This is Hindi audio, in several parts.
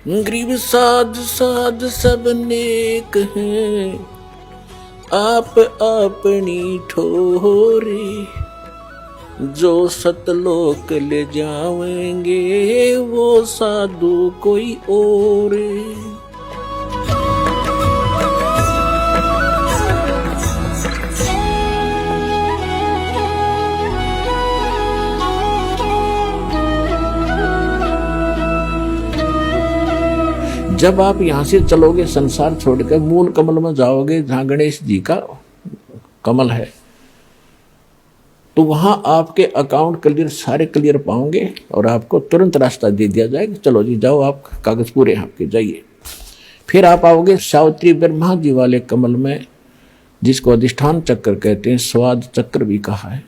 गरीब साध साध सब नेक हैं, आप अपनी ठोरे, जो सतलोक ले जावेंगे वो साधु कोई और। जब आप यहां से चलोगे संसार छोड़कर मूल कमल में जाओगे जहां गणेश जी का कमल है, तो वहां आपके अकाउंट क्लियर, सारे क्लियर पाओगे और आपको तुरंत रास्ता दे दिया जाएगा। चलो जी जाओ, आप कागज पूरे हैं आपके, जाइए। फिर आप आओगे सावित्री ब्रह्मा जी वाले कमल में, जिसको अधिष्ठान चक्र कहते हैं, स्वाद चक्र भी कहा है।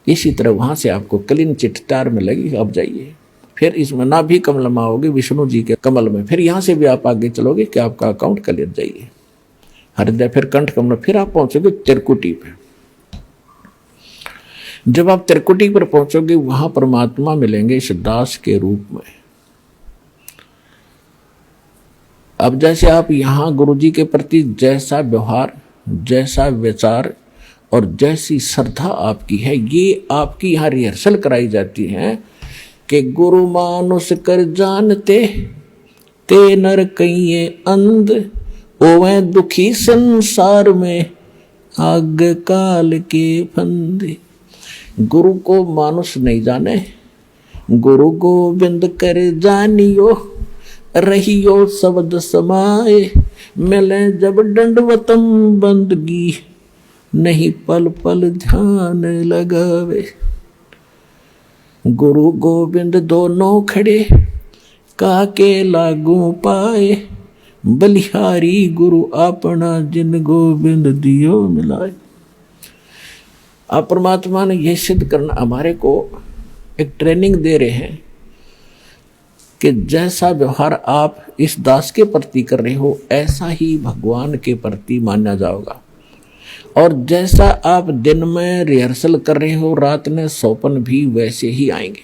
इसी तरह वहां से आपको क्लीन चिट तैयार में लगी, अब जाइए। फिर इसमें ना भी कमल में आओगे विष्णु जी के कमल में, फिर यहां से भी आप आगे चलोगे कि आपका अकाउंट क्लियर, जाइए हृदय, फिर कंठ कमल, फिर आप पहुंचोगे त्रिकुटी पे। जब आप त्रिकुटी पर पहुंचोगे वहां परमात्मा मिलेंगे इस दास के रूप में। अब जैसे आप यहां गुरु जी के प्रति जैसा व्यवहार, जैसा विचार और जैसी श्रद्धा आपकी है, ये आपकी यहां रिहर्सल कराई जाती है कि गुरु मानुष कर जानते, ते नर कहिए अंध, ओवे दुखी संसार में आग काल के फंदे। गुरु को मानुष नहीं जाने, गुरु गोविंद कर जानियो, रहियो शब्द समाए, मिले जब दंडवतम बंदगी, नहीं पल पल ध्यान लगावे। गुरु गोविंद दोनों खड़े, काके लागू पाए, बलिहारी गुरु अपना, जिन गोविंद दियो मिलाए। आप परमात्मा ने यह सिद्ध करना, हमारे को एक ट्रेनिंग दे रहे हैं कि जैसा व्यवहार आप इस दास के प्रति कर रहे हो ऐसा ही भगवान के प्रति माना जाएगा। और जैसा आप दिन में रिहर्सल कर रहे हो, रात में सौपन भी वैसे ही आएंगे।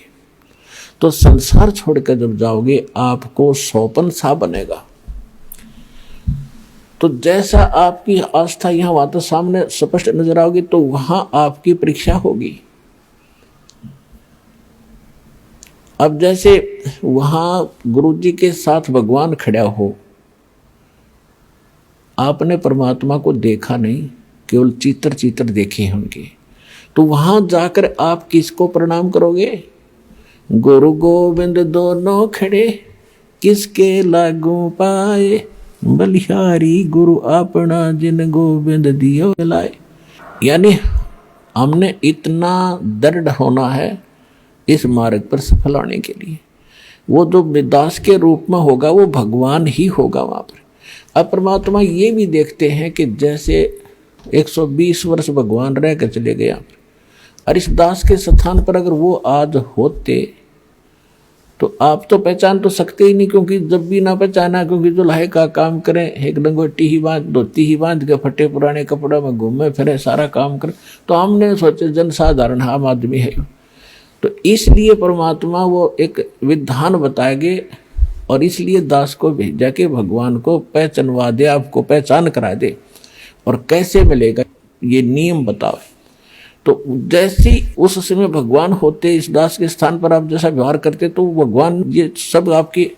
तो संसार छोड़कर जब जाओगे आपको सौपन सा बनेगा। तो जैसा आपकी आस्था यहाँ वाता सामने स्पष्ट नजर आओगी, तो वहां आपकी परीक्षा होगी। अब जैसे वहां गुरु जी के साथ भगवान खड़ा हो, आपने परमात्मा को देखा नहीं, केवल चित्र चित्र देखे हैं उनके, तो वहां जाकर आप किसको प्रणाम करोगे? गुरु गोविंद दोनों खड़े, किसके लागू पाए, बलिहारी गुरु अपना, जिन गोविंद दियो लाए। यानी हमने इतना दृढ़ होना है इस मार्ग पर सफल होने के लिए। वो जो दास के रूप में होगा वो भगवान ही होगा वहां पर। अब परमात्मा ये भी देखते हैं कि जैसे 120 वर्ष भगवान रह कर चले गए, और इस दास के स्थान पर अगर वो आज होते तो आप तो पहचान तो सकते ही नहीं, क्योंकि जब भी ना पहचाना, क्योंकि जो लाहे का काम करें, एक लंगोटी ही बांध, धोती ही बांध के फटे पुराने कपड़ों में घूमे फिरे, सारा काम करें, तो हमने सोचे जनसाधारण आम आदमी है। तो इसलिए परमात्मा वो एक विधान बताएंगे, और इसलिए दास को भेजा के भगवान को पहचानवा दे, आपको पहचान करा दे। और कैसे मिलेगा ये नियम बताओ। तो जैसे उस समय भगवान होते इस दास के स्थान पर, आप जैसा व्यवहार करते तो भगवान ये सब आपके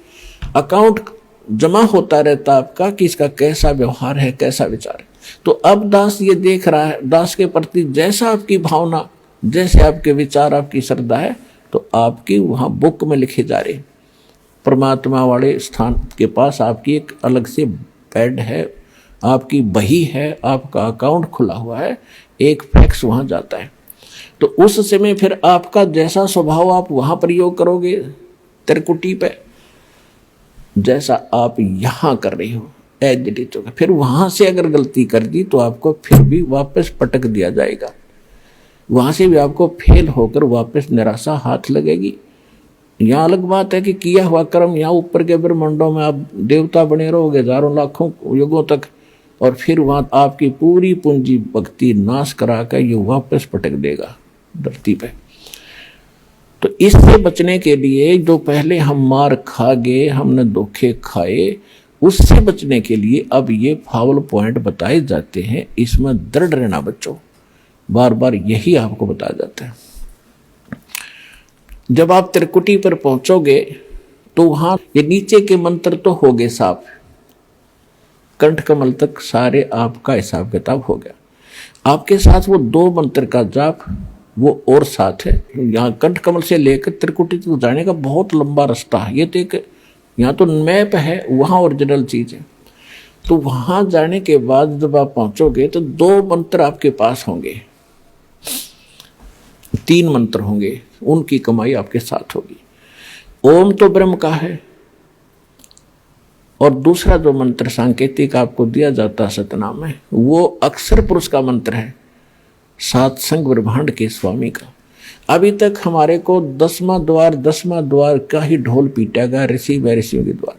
अकाउंट जमा होता रहता आपका कि इसका कैसा व्यवहार है, कैसा विचार है। तो अब दास ये देख रहा है, दास के प्रति जैसा आपकी भावना, जैसे आपके विचार, आपकी श्रद्धा है, तो आपकी वहाँ बुक में लिखे जा रहे। परमात्मा वाले स्थान के पास आपकी एक अलग से पैड है, आपकी बही है, आपका अकाउंट खुला हुआ है, एक फैक्स वहां जाता है। तो उस समय फिर आपका जैसा स्वभाव आप वहां प्रयोग करोगे त्रिकुटी पे, जैसा आप यहां कर रहे हो एज इट इज होगा। फिर वहां से अगर गलती कर दी तो आपको फिर भी वापस पटक दिया जाएगा, वहां से भी आपको फेल होकर वापस निराशा हाथ लगेगी। यहाँ अलग बात है कि किया हुआ कर्म यहाँ ऊपर के ब्रह्मांडों में आप देवता बने रहोगे हजारों लाखों युगों तक, और फिर वहां आपकी पूरी पूंजी भक्ति नाश करा कर ये वापस पटक देगा धरती पे। तो इससे बचने के लिए जो पहले हम मार खा गए, हमने धोखे खाए, उससे बचने के लिए अब ये फावल पॉइंट बताए जाते हैं। इसमें दृढ़ रहना बच्चों, बार बार यही आपको बताया जाता है। जब आप त्रिकुटी पर पहुंचोगे तो वहां ये नीचे के मंत्र तो हो गए साफ, कंठ कमल तक सारे आपका हिसाब किताब हो गया। आपके साथ वो 2 मंत्र का जाप वो और साथ है। यहाँ कंठ कमल से लेकर त्रिकुटी तक जाने का बहुत लंबा रास्ता है। ये तो एक यहाँ तो मैप है, वहाँ ओरिजिनल चीज है। तो वहां जाने के बाद जब आप पहुंचोगे तो 2 मंत्र आपके पास होंगे, 3 मंत्र होंगे, उनकी कमाई आपके साथ होगी। ओम तो ब्रह्म का है, और दूसरा जो मंत्र सांकेतिक आपको दिया जाता है सतनाम में, वो अक्षर पुरुष का मंत्र है, सातसंग ब्रह्मांड के स्वामी का। अभी तक हमारे को 10वां द्वार का ही ढोल पीटा गया ऋषि महर्षियों के द्वारा।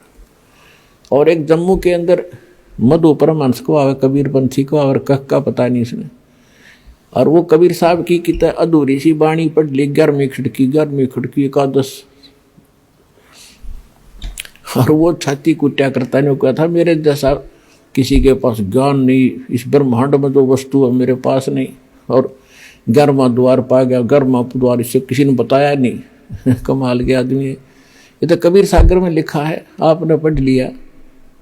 और एक जम्मू के अंदर मधु परमहंस को आवे, कबीर पंथी को और कह का पता नहीं इसने, और वो कबीर साहब की कितना अधूरी सी बाणी पढ़ ली, 11वीं खिड़की एकादश, और वो छाती कुट्या करता ने कहा था मेरे जैसा किसी के पास ज्ञान नहीं, इस ब्रह्मांड में जो वस्तु है मेरे पास नहीं, और 11वां द्वार पा गया, 11वां द्वार इससे किसी ने बताया नहीं। कमाल के आदमी है। ये तो कबीर सागर में लिखा है, आपने पढ़ लिया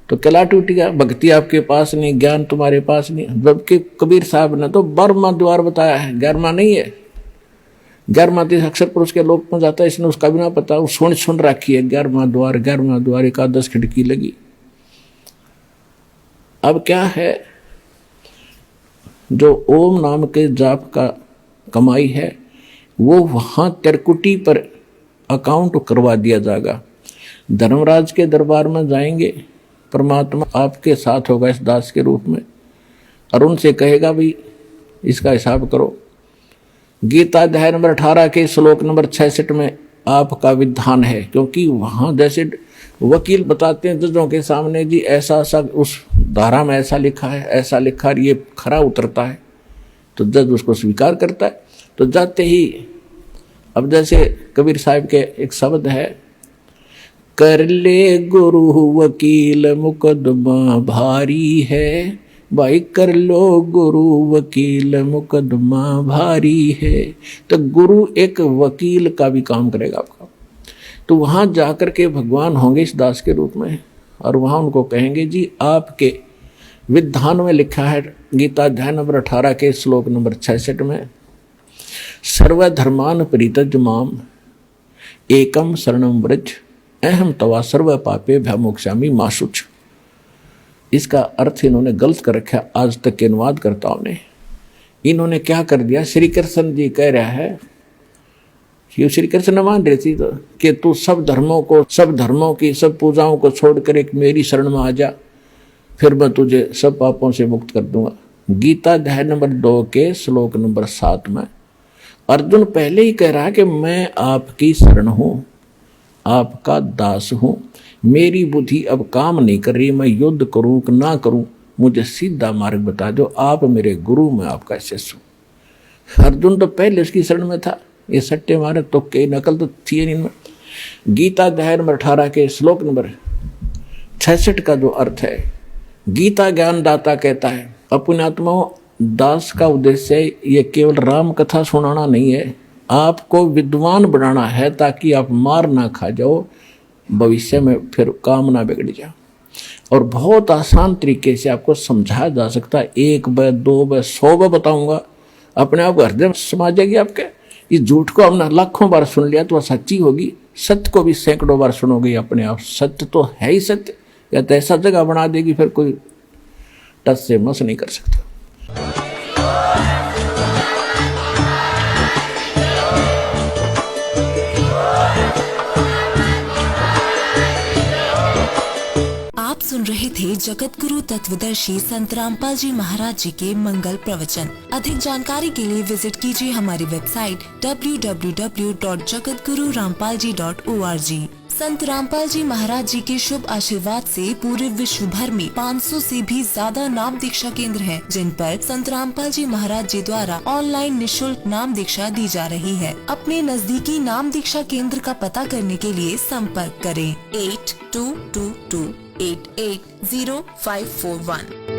तो कला टूट गया। भक्ति आपके पास नहीं, ज्ञान तुम्हारे पास नहीं, जबकि कबीर साहब ने तो 12वां द्वार बताया है, 11वां नहीं है। 11वां तो अक्षर पुरुष के लोक में जाता है, इसने उसका भी ना पता, वो सुन रखी है 11वां द्वार एकादश खिड़की लगी। अब क्या है, जो ओम नाम के जाप का कमाई है वो वहां त्रिकुटी पर अकाउंट करवा दिया जाएगा। धर्मराज के दरबार में जाएंगे, परमात्मा आपके साथ होगा इस दास के रूप में, और उनसे कहेगा भाई इसका हिसाब करो। गीता अध्याय नंबर 18 के श्लोक नंबर 66 में आपका विधान है, क्योंकि वहां जैसे वकील बताते हैं जजों के सामने, जी ऐसा सा उस धारा में ऐसा लिखा है, ऐसा लिखा है, ये खरा उतरता है, तो जज उसको स्वीकार करता है। तो जाते ही अब जैसे कबीर साहब के एक शब्द है, कर ले गुरु वकील मुकदमा भारी है, भाई कर लो गुरु वकील मुकदमा भारी है। तो गुरु एक वकील का भी काम करेगा आपका। तो वहां जाकर के भगवान होंगे इस दास के रूप में, और वहां उनको कहेंगे जी आपके विधान में लिखा है, गीता अध्याय नंबर 18 के श्लोक नंबर 66 में, सर्वधर्मान परित्यज माम एकम शरणम व्रज अहम तवा सर्व पापे भयमोक्षामि मा शुच। इसका अर्थ इन्होंने गलत कर रखा आज तक के अनुवादकर्ताओं ने। इन्होंने क्या कर दिया, श्री कृष्ण जी कह रहा है, श्री कृष्ण मान रहे थी तो कि तू सब धर्मों की सब पूजाओं को छोड़कर एक मेरी शरण में आ जा, फिर मैं तुझे सब पापों से मुक्त कर दूंगा। गीता अध्याय नंबर 2 के श्लोक नंबर 7 में अर्जुन पहले ही कह रहा है कि मैं आपकी शरण हूं, आपका दास हूं, मेरी बुद्धि अब काम नहीं कर रही, मैं युद्ध करूं कि ना करूं, मुझे सीधा मार्ग बता दो, आप मेरे गुरु, मैं आपका शिष्य हूं। अर्जुन तो पहले उसकी शरण में था, ये सट्टे मारे तो कई नकल तो थी नहीं। गीता अध्याय नंबर 18 के श्लोक नंबर 66 का जो अर्थ है, गीता ज्ञान दाता कहता है, अपने आत्माओं दास का उद्देश्य ये केवल राम कथा सुनाना नहीं है, आपको विद्वान बनाना है ताकि आप मार ना खा जाओ, भविष्य में फिर काम ना बिगड़ जाए। और बहुत आसान तरीके से आपको समझाया जा सकता है, 1 बार 2 बार 100 बार बताऊंगा, अपने आप हृदय समा जाएगी आपके। इस झूठ को हमने लाखों बार सुन लिया तो सच्ची होगी, सत्य को भी सैकड़ों बार सुनोगे अपने आप, सत्य तो है ही सत्य, या तो ऐसा जगह बना देगी फिर कोई टच से मस नहीं कर सकता। आप सुन रहे थे जगत गुरु तत्वदर्शी संत रामपाल जी महाराज जी के मंगल प्रवचन। अधिक जानकारी के लिए विजिट कीजिए हमारी वेबसाइट www.jagatgururampalji.org। संत रामपाल जी महाराज जी के शुभ आशीर्वाद से पूरे विश्व भर में 500 से भी ज्यादा नाम दीक्षा केंद्र हैं, जिन पर संत रामपाल जी महाराज जी द्वारा ऑनलाइन निशुल्क नाम दीक्षा दी जा रही है। अपने नजदीकी नाम दीक्षा केंद्र का पता करने के लिए संपर्क करें 8222880541।